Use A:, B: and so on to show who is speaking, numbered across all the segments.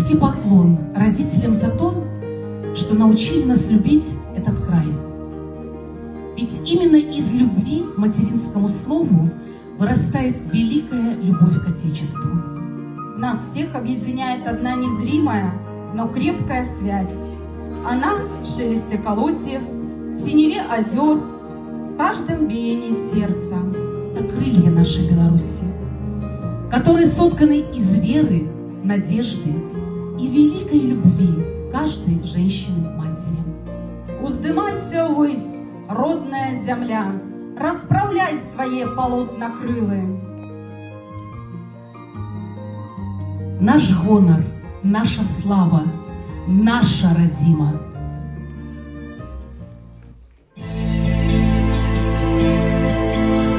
A: Низкий поклон родителям за то, что научили нас любить этот край. Ведь именно из любви к материнскому слову вырастает великая любовь к Отечеству.
B: Нас всех объединяет одна незримая, но крепкая связь. Она в шелесте колосьев, в синеве озер, в каждом биении сердца.
A: Это крылья нашей Беларуси, которые сотканы из веры, надежды и великой любви каждой женщины-матери.
B: Уздымайся ввысь, родная земля, расправляй свои полотна крылы.
A: Наш гонор, наша слава, наша родима.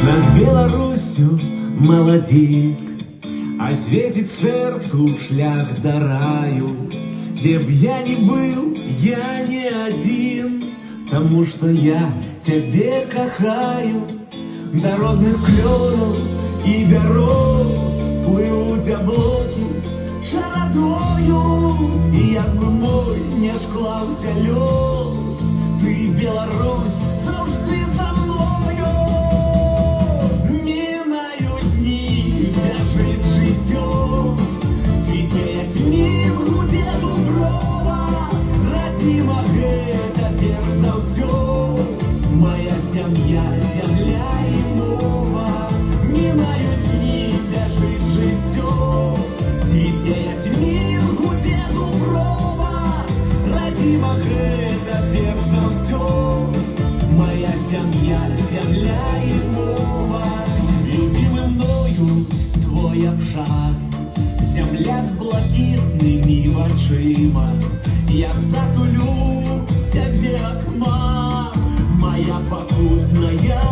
C: Над Беларусью молодик, а светит сердцу шлях до раю. Где б я ни был, я не один, потому что я тебе кахаю. До родных клёнов и берез плывут облаки шарадою, і якби мой не склався лёс, ты, Беларусь, завжди за мною. Мінають дні, біжить життя, цвіте ясмін, гуде дуброва, родима гэта перш за ўсё, моя сям'я, земля і мова. Мінають дні, біжить життя, цвіте ясмін, гуде дуброва, родима гэта перш за ўсё, моя сям'я, земля і мова. Любимый мною твой обшар, земля с блакитными очима. Я затулю тебе от хмар, моя покутная